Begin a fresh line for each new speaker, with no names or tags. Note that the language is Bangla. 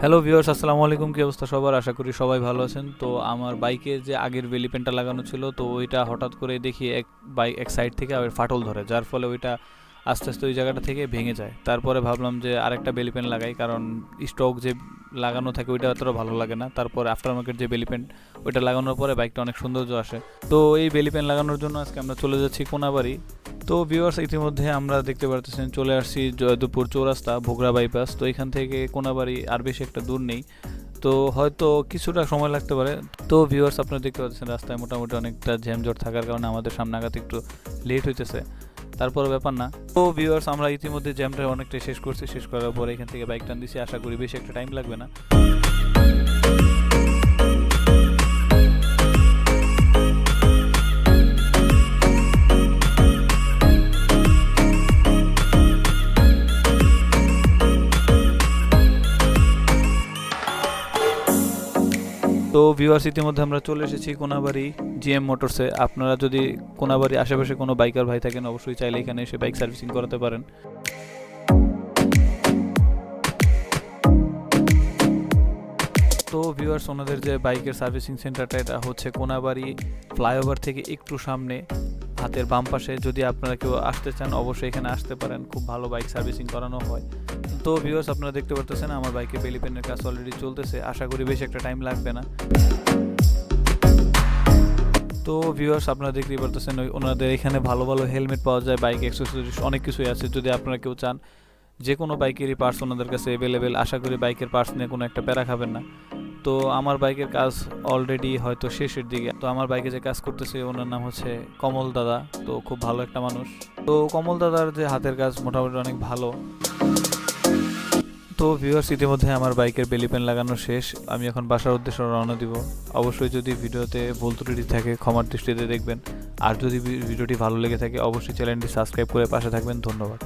হ্যালো ভিউয়ার্স, আসসালামু আলাইকুম। কি অবস্থা সবার? আশা করি সবাই ভালো আছেন। তো আমার বাইকে যে আগের বেলি পেনটা লাগানো ছিল, তো ওইটা হঠাৎ করে দেখি এক সাইড থেকে আবার ফাটল ধরে, যার ফলে ওইটা আস্তে আস্তে ওই জায়গাটা থেকে ভেঙে যায়। তারপরে ভাবলাম যে আরেকটা বেলি পেন লাগাই, কারণ স্টক যে লাগানো থাকে ওইটা অতটা ভালো লাগে না। তারপরে আফটার মার্কেট যে বেলি পেন ওইটা লাগানোর পরে বাইকটা অনেক সৌন্দর্য আসে। তো এই বেলি পেন লাগানোর জন্য আজকে আমরা চলে যাচ্ছি কোনাবাড়ি। তো ভিউয়ার্স, ইতিমধ্যে আমরা দেখতে পারতেছেন চলে আসছি জয়দেবপুর চৌরাস্তা, ভোগড়া বাইপাস। তো এখান থেকে কোনাবাড়ি আর বেশি একটা দূর নেই, তো হয়তো কিছুটা সময় লাগতে পারে। তো ভিউয়ার্স, আপনারা দেখতে পাচ্ছেন রাস্তায় মোটামুটি অনেকটা জ্যামজট থাকার কারণে আমাদের সামনে আগাতে একটু লেট হইতেছে, তারপরে ব্যাপার না। তো ভিউয়ার্স, আমরা ইতিমধ্যে জ্যামটা অনেকটা শেষ করছি। শেষ করার পরে এখান থেকে বাইক টান দিছি, আশা করি বেশি একটা টাইম লাগবে না। তো ভিউয়ার্স, ইতিমধ্যে আমরা চলে এসেছি কোনাবাড়ি জিএম মোটরসে। আপনারা যদি কোনাবাড়ি আশেপাশে কোনো বাইকার ভাই থাকেন, অবশ্যই চাইলে এখানে এসে বাইক সার্ভিসিং করাতে পারেন। তো ভিউয়ার্স, ওনাদের যে বাইকের সার্ভিসিং সেন্টারটা এটা হচ্ছে কোনাবাড়ি ফ্লাইওভার থেকে একটু সামনে হাতের বাম পাশে। যদি আপনারা কেউ আসতে চান অবশ্যই এখানে আসতে পারেন, খুব ভালো বাইক সার্ভিসিং করানো হয়। তো ভিউয়ার্স, আপনারা দেখতে পারতেছেন আমার বাইকে বেলি পেনের কাজ অলরেডি চলতেছে, আশা করি বেশি একটা টাইম লাগবে না। তো ভিউয়ার্স, আপনারা দেখতেই পারতেছেন ওনাদের এখানে ভালো ভালো হেলমেট পাওয়া যায়, বাইক অ্যাক্সেসরিজ অনেক কিছুই আছে। যদি আপনারা কেউ চান, যে কোনো বাইকেরই পার্টস ওনাদের কাছে অ্যাভেলেবেল। আশা করি বাইকের পার্টস নিয়ে কোনো একটা প্যারা খাবেন না। তো আমার বাইকের কাজ অলরেডি হয়তো শেষের দিকে। তো আমার বাইকে যে কাজ করতেছে ওনার নাম হচ্ছে কমল দাদা, তো খুব ভালো একটা মানুষ। তো কমল দাদার যে হাতের কাজ মোটামুটি অনেক ভালো। তো ভিউয়ার্স, ইতিমধ্যে আমার বাইকের বেলি পেন লাগানো শেষ। আমি এখন বাসার উদ্দেশ্যে রওনা দিব। অবশ্যই যদি ভিডিওতে ভুল ত্রুটি থাকে ক্ষমার দৃষ্টিতে দেখবেন। আর যদি ভিডিওটি ভালো লেগে থাকে অবশ্যই চ্যানেলটি সাবস্ক্রাইব করে পাশে থাকবেন। ধন্যবাদ।